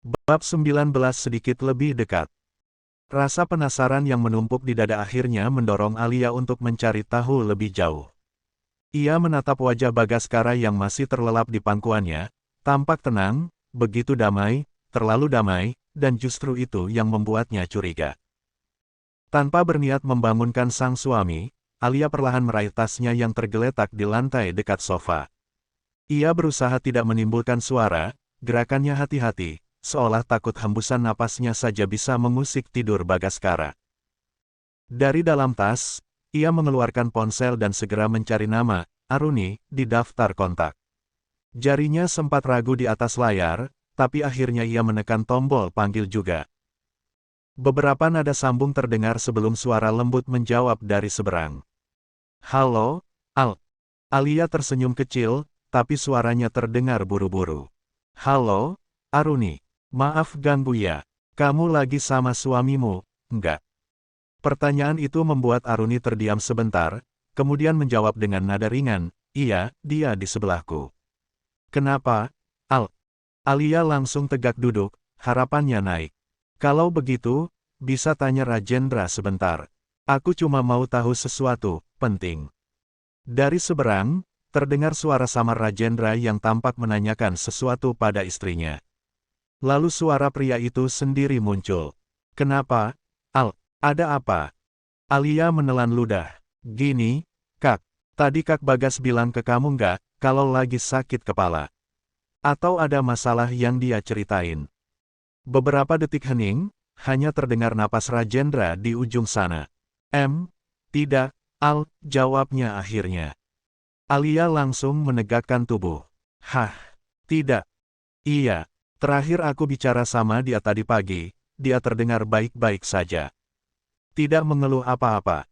Bab 19 sedikit lebih dekat. Rasa penasaran yang menumpuk di dada akhirnya mendorong Alia untuk mencari tahu lebih jauh. Ia menatap wajah Bagaskara yang masih terlelap di pangkuannya, tampak tenang, begitu damai, terlalu damai, dan justru itu yang membuatnya curiga. Tanpa berniat membangunkan sang suami, Alia perlahan meraih tasnya yang tergeletak di lantai dekat sofa. Ia berusaha tidak menimbulkan suara, gerakannya hati-hati, seolah takut hembusan napasnya saja bisa mengusik tidur Bagaskara. Dari dalam tas, ia mengeluarkan ponsel dan segera mencari nama, Aruni, di daftar kontak. Jarinya sempat ragu di atas layar, tapi akhirnya ia menekan tombol panggil juga. Beberapa nada sambung terdengar sebelum suara lembut menjawab dari seberang. "Halo, Al." Alia tersenyum kecil, tapi suaranya terdengar buru-buru. "Halo, Aruni. Maaf ganggu ya. Kamu lagi sama suamimu, enggak?" Pertanyaan itu membuat Aruni terdiam sebentar, kemudian menjawab dengan nada ringan, "Iya, dia di sebelahku." "Kenapa, Al?" Alia langsung tegak duduk, harapannya naik. "Kalau begitu, bisa tanya Rajendra sebentar. Aku cuma mau tahu sesuatu penting." Dari seberang, terdengar suara samar Rajendra yang tampak menanyakan sesuatu pada istrinya. Lalu suara pria itu sendiri muncul. "Kenapa, Al? Ada apa?" Alia menelan ludah. "Gini, Kak. Tadi Kak Bagas bilang ke kamu nggak, kalau lagi sakit kepala? Atau ada masalah yang dia ceritain?" Beberapa detik hening, hanya terdengar napas Rajendra di ujung sana. Tidak, Al," jawabnya akhirnya. Alia langsung menegakkan tubuh. "Hah? Tidak. Iya. Terakhir aku bicara sama dia tadi pagi, dia terdengar baik-baik saja. Tidak mengeluh apa-apa."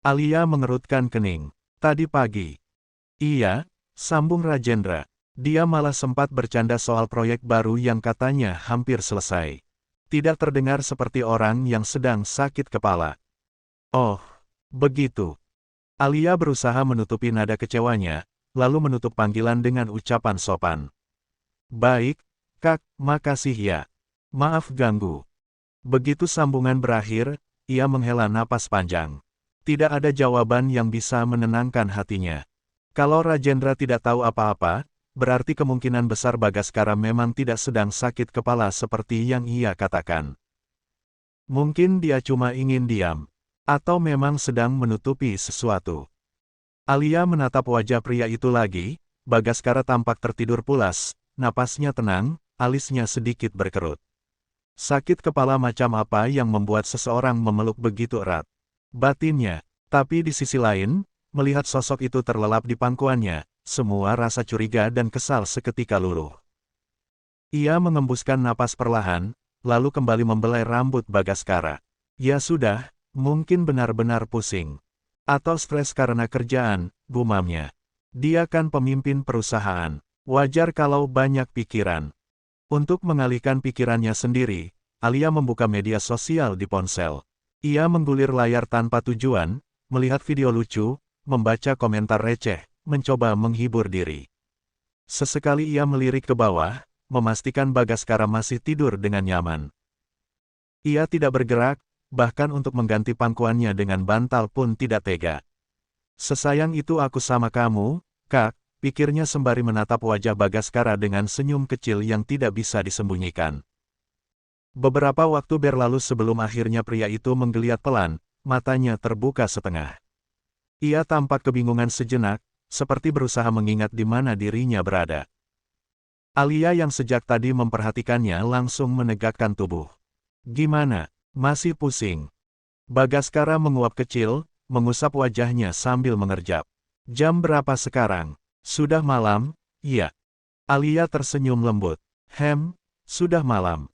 Alia mengerutkan kening. "Tadi pagi?" "Iya," sambung Rajendra. "Dia malah sempat bercanda soal proyek baru yang katanya hampir selesai. Tidak terdengar seperti orang yang sedang sakit kepala." "Oh, begitu." Alia berusaha menutupi nada kecewanya, lalu menutup panggilan dengan ucapan sopan. "Baik, Kak, makasih ya. Maaf ganggu." Begitu sambungan berakhir, ia menghela napas panjang. Tidak ada jawaban yang bisa menenangkan hatinya. Kalau Rajendra tidak tahu apa-apa, berarti kemungkinan besar Bagaskara memang tidak sedang sakit kepala seperti yang ia katakan. Mungkin dia cuma ingin diam. Atau memang sedang menutupi sesuatu. Alia menatap wajah pria itu lagi, Bagaskara tampak tertidur pulas, napasnya tenang, alisnya sedikit berkerut. Sakit kepala macam apa yang membuat seseorang memeluk begitu erat batinnya? Tapi di sisi lain, melihat sosok itu terlelap di pangkuannya, semua rasa curiga dan kesal seketika luluh. Ia mengembuskan napas perlahan, lalu kembali membelai rambut Bagaskara. "Ya sudah, mungkin benar-benar pusing. Atau stres karena kerjaan," gumamnya. "Dia kan pemimpin perusahaan. Wajar kalau banyak pikiran." Untuk mengalihkan pikirannya sendiri, Alia membuka media sosial di ponsel. Ia menggulir layar tanpa tujuan, melihat video lucu, membaca komentar receh, mencoba menghibur diri. Sesekali ia melirik ke bawah, memastikan Bagaskara masih tidur dengan nyaman. Ia tidak bergerak, bahkan untuk mengganti pangkuannya dengan bantal pun tidak tega. "Sesayang itu aku sama kamu, Kak," pikirnya sembari menatap wajah Bagaskara dengan senyum kecil yang tidak bisa disembunyikan. Beberapa waktu berlalu sebelum akhirnya pria itu menggeliat pelan, matanya terbuka setengah. Ia tampak kebingungan sejenak, seperti berusaha mengingat di mana dirinya berada. Alia yang sejak tadi memperhatikannya langsung menegakkan tubuh. "Gimana? Masih pusing?" Bagaskara menguap kecil, mengusap wajahnya sambil mengerjap. "Jam berapa sekarang?" "Sudah malam, iya." Alia tersenyum lembut. Sudah malam.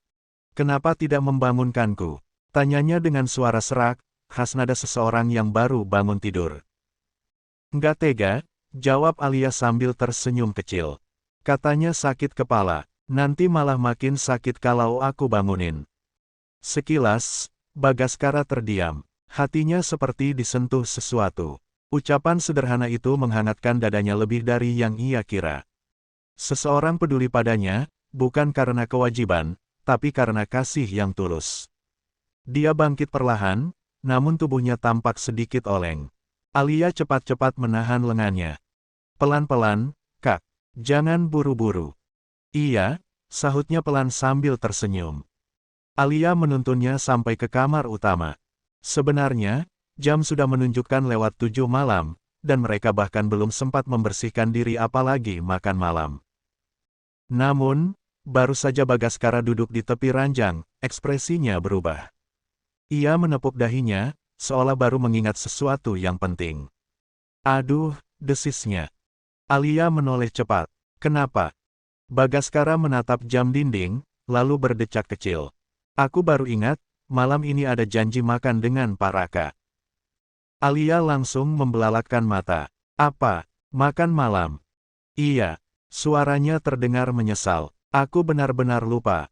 Kenapa tidak membangunkanku?" Tanyanya dengan suara serak, khas nada seseorang yang baru bangun tidur. "Nggak tega," jawab Alia sambil tersenyum kecil. "Katanya sakit kepala, nanti malah makin sakit kalau aku bangunin." Sekilas, Bagaskara terdiam. Hatinya seperti disentuh sesuatu. Ucapan sederhana itu menghangatkan dadanya lebih dari yang ia kira. Seseorang peduli padanya, bukan karena kewajiban, tapi karena kasih yang tulus. Dia bangkit perlahan, namun tubuhnya tampak sedikit oleng. Alia cepat-cepat menahan lengannya. Pelan-pelan, Kak. Jangan buru-buru. Iya, sahutnya pelan sambil tersenyum. Alia menuntunnya sampai ke kamar utama. Sebenarnya, jam sudah menunjukkan lewat 7 malam, dan mereka bahkan belum sempat membersihkan diri apalagi makan malam. Namun, baru saja Bagaskara duduk di tepi ranjang, ekspresinya berubah. Ia menepuk dahinya, seolah baru mengingat sesuatu yang penting. Aduh, desisnya. Alia menoleh cepat. Kenapa? Bagaskara menatap jam dinding, lalu berdecak kecil. Aku baru ingat, malam ini ada janji makan dengan Pak Raka. Alia langsung membelalakkan mata. Apa? Makan malam? Iya. Suaranya terdengar menyesal. Aku benar-benar lupa.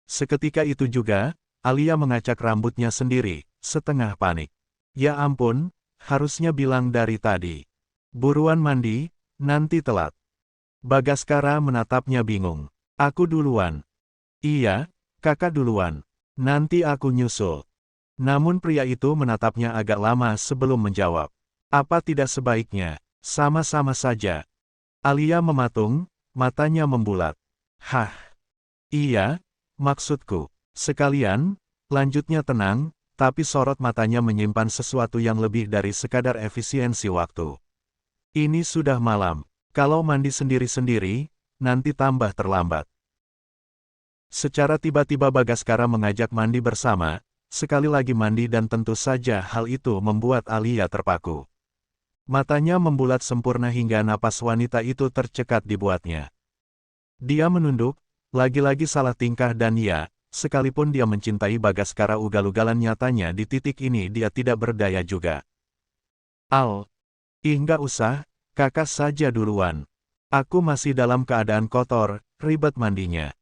Seketika itu juga, Alia mengacak rambutnya sendiri, setengah panik. Ya ampun, harusnya bilang dari tadi. Buruan mandi, nanti telat. Bagaskara menatapnya bingung. Aku duluan. Iya, kakak duluan. Nanti aku nyusul. Namun pria itu menatapnya agak lama sebelum menjawab. Apa tidak sebaiknya? Sama-sama saja. Alia mematung, matanya membulat. Hah? Iya, maksudku. Sekalian, lanjutnya tenang, tapi sorot matanya menyimpan sesuatu yang lebih dari sekadar efisiensi waktu. Ini sudah malam. Kalau mandi sendiri-sendiri, nanti tambah terlambat. Secara tiba-tiba Bagaskara mengajak mandi bersama, sekali lagi mandi dan tentu saja hal itu membuat Alia terpaku. Matanya membulat sempurna hingga napas wanita itu tercekat dibuatnya. Dia menunduk, lagi-lagi salah tingkah dan ya, sekalipun dia mencintai Bagaskara ugal-ugalan nyatanya di titik ini dia tidak berdaya juga. Nggak usah, kakak saja duluan. Aku masih dalam keadaan kotor, ribet mandinya.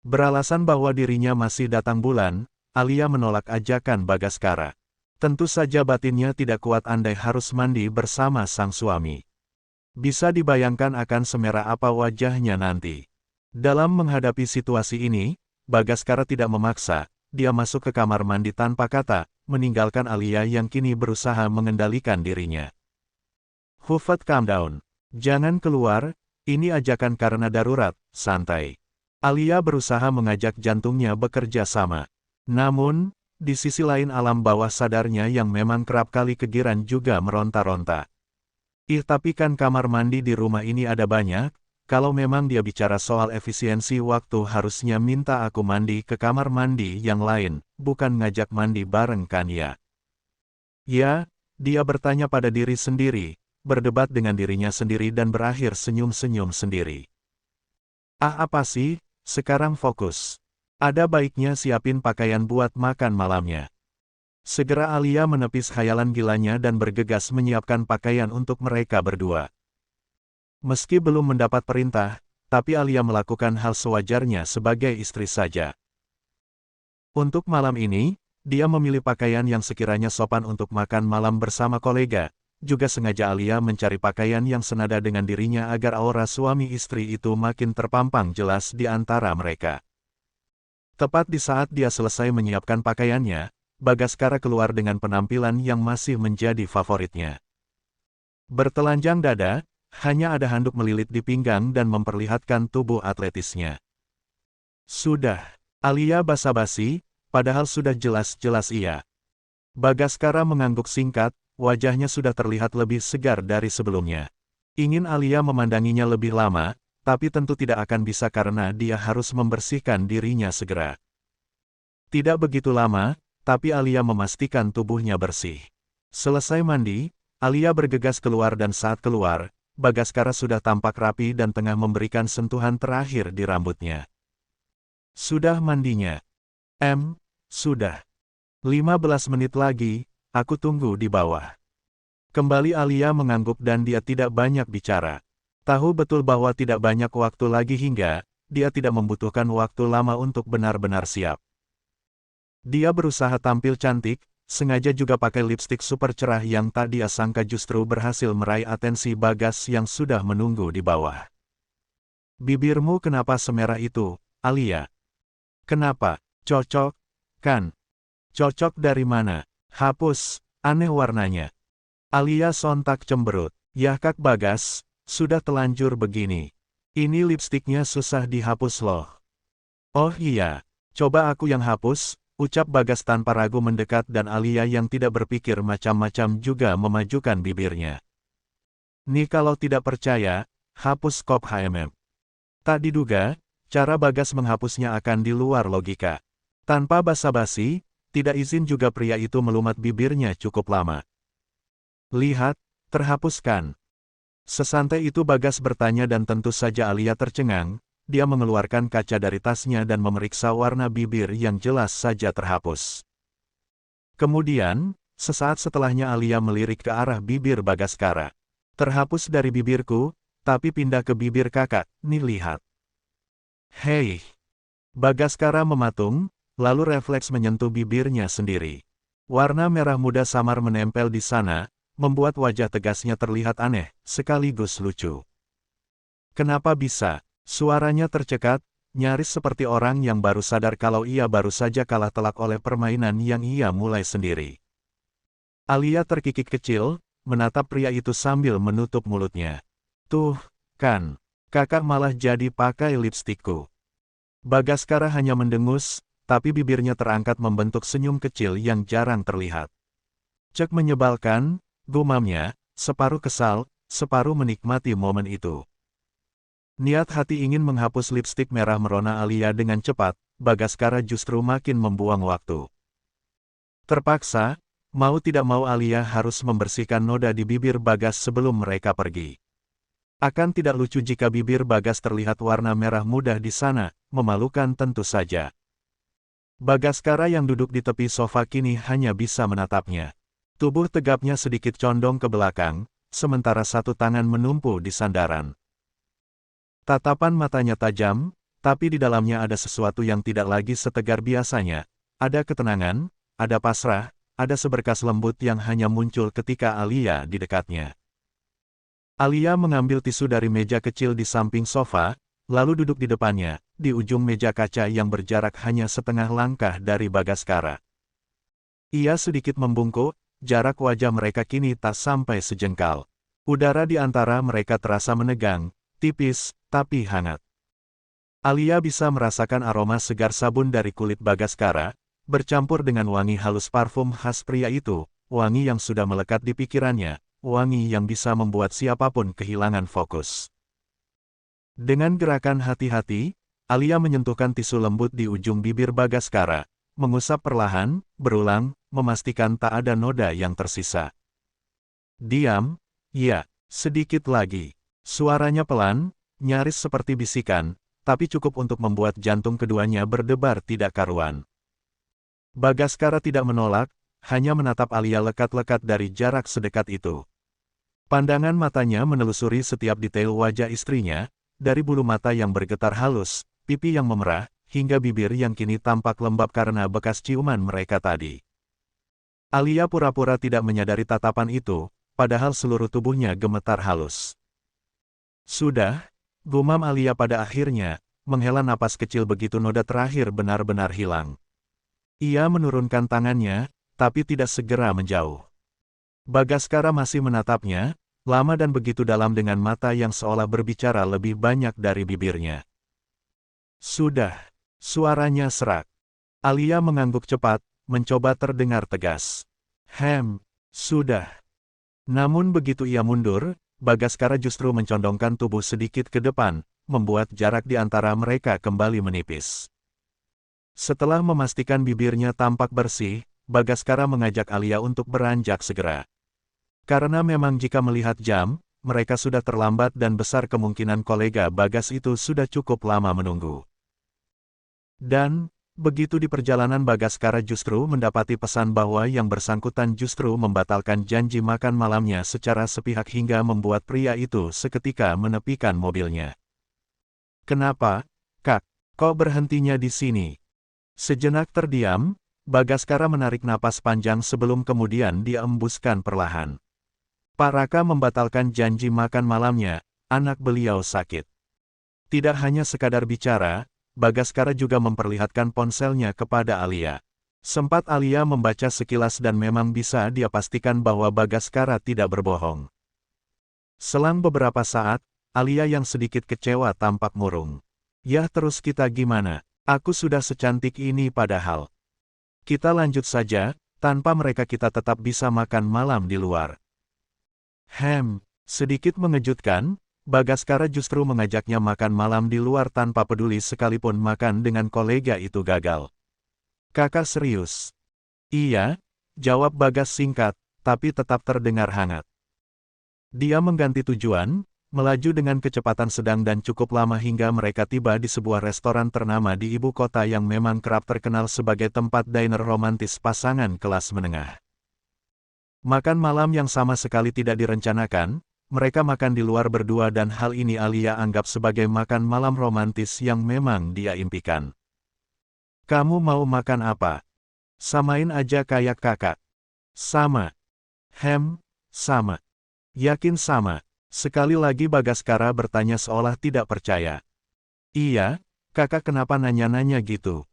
Beralasan bahwa dirinya masih datang bulan, Alia menolak ajakan Bagaskara. Tentu saja batinnya tidak kuat andai harus mandi bersama sang suami. Bisa dibayangkan akan semerah apa wajahnya nanti. Dalam menghadapi situasi ini, Bagaskara tidak memaksa, dia masuk ke kamar mandi tanpa kata, meninggalkan Alia yang kini berusaha mengendalikan dirinya. Hufat, calm down. Jangan keluar, ini ajakan karena darurat, santai. Alia berusaha mengajak jantungnya bekerja sama. Namun, di sisi lain alam bawah sadarnya yang memang kerap kali kegiran juga meronta-ronta. Tapi kan kamar mandi di rumah ini ada banyak, kalau memang dia bicara soal efisiensi waktu harusnya minta aku mandi ke kamar mandi yang lain, bukan ngajak mandi bareng kan ya? Ya, dia bertanya pada diri sendiri, berdebat dengan dirinya sendiri dan berakhir senyum-senyum sendiri. Apa sih? Sekarang fokus. Ada baiknya siapin pakaian buat makan malamnya. Segera Alia menepis khayalan gilanya dan bergegas menyiapkan pakaian untuk mereka berdua. Meski belum mendapat perintah, tapi Alia melakukan hal sewajarnya sebagai istri saja. Untuk malam ini, dia memilih pakaian yang sekiranya sopan untuk makan malam bersama kolega. Juga sengaja Alia mencari pakaian yang senada dengan dirinya agar aura suami istri itu makin terpampang jelas di antara mereka. Tepat di saat dia selesai menyiapkan pakaiannya, Bagaskara keluar dengan penampilan yang masih menjadi favoritnya. Bertelanjang dada, hanya ada handuk melilit di pinggang dan memperlihatkan tubuh atletisnya. Sudah, Alia basa-basi, padahal sudah jelas-jelas iya. Bagaskara mengangguk singkat, wajahnya sudah terlihat lebih segar dari sebelumnya. Ingin Alia memandanginya lebih lama, tapi tentu tidak akan bisa karena dia harus membersihkan dirinya segera. Tidak begitu lama, tapi Alia memastikan tubuhnya bersih. Selesai mandi, Alia bergegas keluar dan saat keluar, Bagaskara sudah tampak rapi dan tengah memberikan sentuhan terakhir di rambutnya. Sudah mandinya? Sudah. 15 menit lagi. Aku tunggu di bawah. Kembali Alia mengangguk dan dia tidak banyak bicara. Tahu betul bahwa tidak banyak waktu lagi hingga, dia tidak membutuhkan waktu lama untuk benar-benar siap. Dia berusaha tampil cantik, sengaja juga pakai lipstik super cerah yang tak dia sangka justru berhasil meraih atensi Bagas yang sudah menunggu di bawah. Bibirmu kenapa semerah itu, Alia? Kenapa? Cocok, kan? Cocok dari mana? Hapus, aneh warnanya. Alia sontak cemberut. Yah Kak Bagas, sudah telanjur begini. Ini lipstiknya susah dihapus loh. Oh iya, coba aku yang hapus, ucap Bagas tanpa ragu mendekat dan Alia yang tidak berpikir macam-macam juga memajukan bibirnya. Nih kalau tidak percaya, hapus kop HMM. Tak diduga, cara Bagas menghapusnya akan di luar logika. Tanpa basa-basi, tidak izin juga pria itu melumat bibirnya cukup lama. Lihat, terhapuskan. Sesantai itu Bagas bertanya dan tentu saja Alia tercengang, dia mengeluarkan kaca dari tasnya dan memeriksa warna bibir yang jelas saja terhapus. Kemudian, sesaat setelahnya Alia melirik ke arah bibir Bagaskara. Terhapus dari bibirku, tapi pindah ke bibir kakak, nih lihat. Hei! Bagaskara mematung, lalu refleks menyentuh bibirnya sendiri. Warna merah muda samar menempel di sana, membuat wajah tegasnya terlihat aneh, sekaligus lucu. Kenapa bisa? Suaranya tercekat, nyaris seperti orang yang baru sadar kalau ia baru saja kalah telak oleh permainan yang ia mulai sendiri. Alia terkikik kecil, menatap pria itu sambil menutup mulutnya. Tuh, kan, kakak malah jadi pakai lipstikku. Bagaskara hanya mendengus, tapi bibirnya terangkat membentuk senyum kecil yang jarang terlihat. Cek menyebalkan, gumamnya, separuh kesal, separuh menikmati momen itu. Niat hati ingin menghapus lipstik merah merona Alia dengan cepat, Bagaskara justru makin membuang waktu. Terpaksa, mau tidak mau Alia harus membersihkan noda di bibir Bagas sebelum mereka pergi. Akan tidak lucu jika bibir Bagas terlihat warna merah muda di sana, memalukan tentu saja. Bagaskara yang duduk di tepi sofa kini hanya bisa menatapnya. Tubuh tegapnya sedikit condong ke belakang, sementara satu tangan menumpu di sandaran. Tatapan matanya tajam, tapi di dalamnya ada sesuatu yang tidak lagi setegar biasanya. Ada ketenangan, ada pasrah, ada seberkas lembut yang hanya muncul ketika Alia di dekatnya. Alia mengambil tisu dari meja kecil di samping sofa, lalu duduk di depannya, di ujung meja kaca yang berjarak hanya setengah langkah dari Bagaskara. Ia sedikit membungkuk. Jarak wajah mereka kini tak sampai sejengkal. Udara di antara mereka terasa menegang, tipis, tapi hangat. Alia bisa merasakan aroma segar sabun dari kulit Bagaskara, bercampur dengan wangi halus parfum khas pria itu, wangi yang sudah melekat di pikirannya, wangi yang bisa membuat siapapun kehilangan fokus. Dengan gerakan hati-hati, Alia menyentuhkan tisu lembut di ujung bibir Bagaskara, mengusap perlahan, berulang, memastikan tak ada noda yang tersisa. Diam, ya, sedikit lagi. Suaranya pelan, nyaris seperti bisikan, tapi cukup untuk membuat jantung keduanya berdebar tidak karuan. Bagaskara tidak menolak, hanya menatap Alia lekat-lekat dari jarak sedekat itu. Pandangan matanya menelusuri setiap detail wajah istrinya, dari bulu mata yang bergetar halus, pipi yang memerah, hingga bibir yang kini tampak lembab karena bekas ciuman mereka tadi. Alia pura-pura tidak menyadari tatapan itu, padahal seluruh tubuhnya gemetar halus. Sudah, gumam Alia pada akhirnya, menghela napas kecil begitu noda terakhir benar-benar hilang. Ia menurunkan tangannya, tapi tidak segera menjauh. Bagaskara masih menatapnya, lama dan begitu dalam dengan mata yang seolah berbicara lebih banyak dari bibirnya. Sudah, suaranya serak. Alia mengangguk cepat, mencoba terdengar tegas. Sudah. Namun begitu ia mundur, Bagaskara justru mencondongkan tubuh sedikit ke depan, membuat jarak di antara mereka kembali menipis. Setelah memastikan bibirnya tampak bersih, Bagaskara mengajak Alia untuk beranjak segera. Karena memang jika melihat jam, mereka sudah terlambat dan besar kemungkinan kolega Bagas itu sudah cukup lama menunggu. Dan, begitu di perjalanan Bagaskara justru mendapati pesan bahwa yang bersangkutan justru membatalkan janji makan malamnya secara sepihak hingga membuat pria itu seketika menepikan mobilnya. Kenapa, Kak? Kok berhentinya di sini? Sejenak terdiam, Bagaskara menarik napas panjang sebelum kemudian dia embuskan perlahan. Pak Raka membatalkan janji makan malamnya, anak beliau sakit. Tidak hanya sekadar bicara, Bagaskara juga memperlihatkan ponselnya kepada Alia. Sempat Alia membaca sekilas dan memang bisa dia pastikan bahwa Bagaskara tidak berbohong. Selang beberapa saat, Alia yang sedikit kecewa tampak murung. "Yah, terus kita gimana? Aku sudah secantik ini padahal. Kita lanjut saja, tanpa mereka kita tetap bisa makan malam di luar." Sedikit mengejutkan, Bagaskara justru mengajaknya makan malam di luar tanpa peduli sekalipun makan dengan kolega itu gagal. "Kakak serius?" "Iya," jawab Bagas singkat, tapi tetap terdengar hangat. Dia mengganti tujuan, melaju dengan kecepatan sedang dan cukup lama hingga mereka tiba di sebuah restoran ternama di ibu kota yang memang kerap terkenal sebagai tempat diner romantis pasangan kelas menengah. Makan malam yang sama sekali tidak direncanakan, mereka makan di luar berdua dan hal ini Alia anggap sebagai makan malam romantis yang memang dia impikan. "Kamu mau makan apa? Samain aja kayak kakak." "Sama." Sama." "Yakin sama?" Sekali lagi Bagaskara bertanya seolah tidak percaya. "Iya, kakak kenapa nanya-nanya gitu?"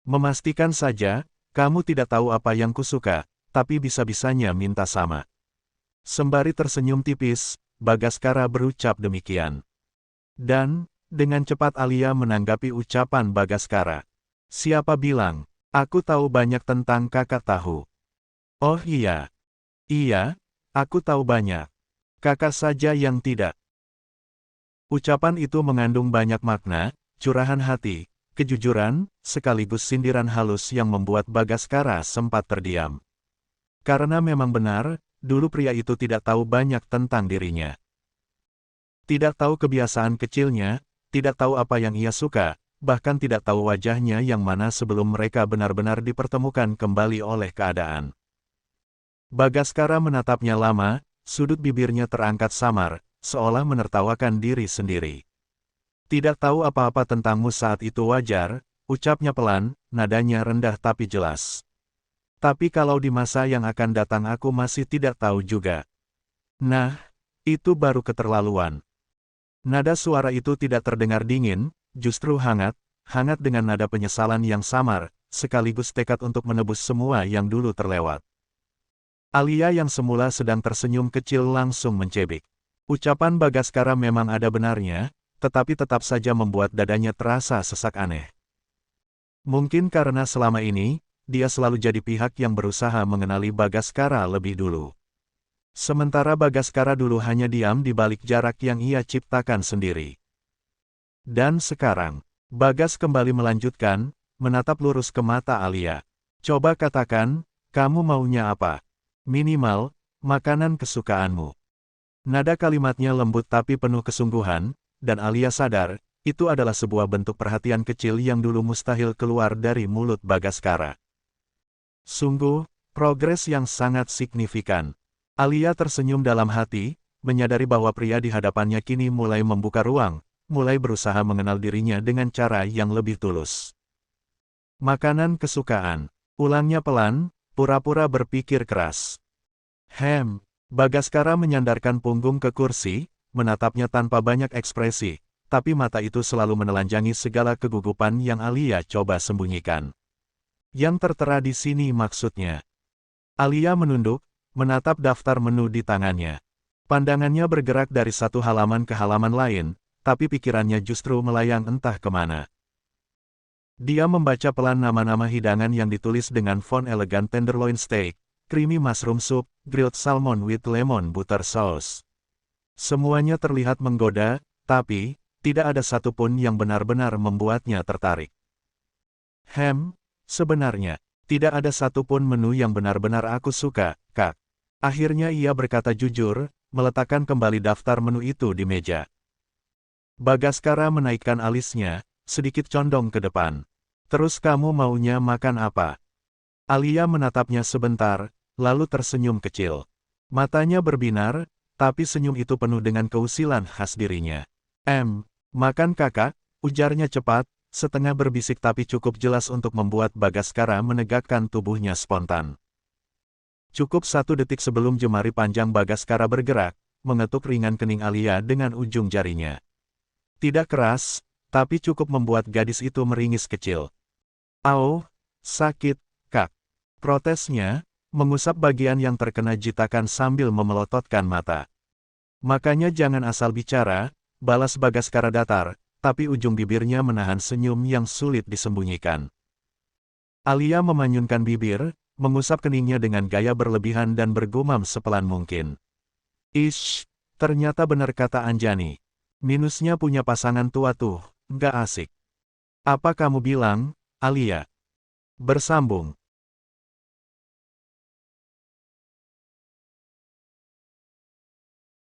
"Memastikan saja, kamu tidak tahu apa yang kusuka, tapi bisa-bisanya minta sama." Sembari tersenyum tipis, Bagaskara berucap demikian. Dan, dengan cepat Alia menanggapi ucapan Bagaskara. "Siapa bilang? Aku tahu banyak tentang kakak tahu." "Oh iya. Iya, aku tahu banyak. Kakak saja yang tidak." Ucapan itu mengandung banyak makna, curahan hati, kejujuran, sekaligus sindiran halus yang membuat Bagaskara sempat terdiam. Karena memang benar, dulu pria itu tidak tahu banyak tentang dirinya. Tidak tahu kebiasaan kecilnya, tidak tahu apa yang ia suka, bahkan tidak tahu wajahnya yang mana sebelum mereka benar-benar dipertemukan kembali oleh keadaan. Bagaskara menatapnya lama, sudut bibirnya terangkat samar, seolah menertawakan diri sendiri. "Tidak tahu apa-apa tentangmu saat itu wajar," ucapnya pelan, nadanya rendah tapi jelas. "Tapi kalau di masa yang akan datang aku masih tidak tahu juga." "Nah, itu baru keterlaluan." Nada suara itu tidak terdengar dingin, justru hangat, hangat dengan nada penyesalan yang samar, sekaligus tekad untuk menebus semua yang dulu terlewat. Alia yang semula sedang tersenyum kecil langsung mencebik. Ucapan Bagaskara memang ada benarnya, tetapi tetap saja membuat dadanya terasa sesak aneh. Mungkin karena selama ini, dia selalu jadi pihak yang berusaha mengenali Bagaskara lebih dulu. Sementara Bagaskara dulu hanya diam di balik jarak yang ia ciptakan sendiri. Dan sekarang, Bagas kembali melanjutkan, menatap lurus ke mata Alia. "Coba katakan, kamu maunya apa? Minimal, makanan kesukaanmu." Nada kalimatnya lembut tapi penuh kesungguhan, dan Alia sadar, itu adalah sebuah bentuk perhatian kecil yang dulu mustahil keluar dari mulut Bagaskara. Sungguh, progres yang sangat signifikan. Alia tersenyum dalam hati, menyadari bahwa pria di hadapannya kini mulai membuka ruang, mulai berusaha mengenal dirinya dengan cara yang lebih tulus. "Makanan kesukaan," ulangnya pelan, pura-pura berpikir keras. Bagaskara menyandarkan punggung ke kursi, menatapnya tanpa banyak ekspresi, tapi mata itu selalu menelanjangi segala kegugupan yang Alia coba sembunyikan. "Yang tertera di sini maksudnya?" Alia menunduk, menatap daftar menu di tangannya. Pandangannya bergerak dari satu halaman ke halaman lain, tapi pikirannya justru melayang entah kemana. Dia membaca pelan nama-nama hidangan yang ditulis dengan font elegan: tenderloin steak, creamy mushroom soup, grilled salmon with lemon butter sauce. Semuanya terlihat menggoda, tapi tidak ada satupun yang benar-benar membuatnya tertarik. Sebenarnya, tidak ada satupun menu yang benar-benar aku suka, Kak." Akhirnya ia berkata jujur, meletakkan kembali daftar menu itu di meja. Bagaskara menaikkan alisnya, sedikit condong ke depan. "Terus kamu maunya makan apa?" Alia menatapnya sebentar, lalu tersenyum kecil. Matanya berbinar, tapi senyum itu penuh dengan keusilan khas dirinya. Makan kakak," ujarnya cepat, setengah berbisik tapi cukup jelas untuk membuat Bagaskara menegakkan tubuhnya spontan. Cukup 1 detik sebelum jemari panjang Bagaskara bergerak, mengetuk ringan kening Alia dengan ujung jarinya. Tidak keras, tapi cukup membuat gadis itu meringis kecil. "Au, sakit, Kak." Protesnya, mengusap bagian yang terkena jitakan sambil memelototkan mata. "Makanya jangan asal bicara," balas Bagaskara datar, tapi ujung bibirnya menahan senyum yang sulit disembunyikan. Alia memanyunkan bibir, mengusap keningnya dengan gaya berlebihan dan bergumam sepelan mungkin. "Ish, ternyata benar kata Anjani. Minusnya punya pasangan tua tuh, nggak asik." "Apa kamu bilang, Alia?" Bersambung.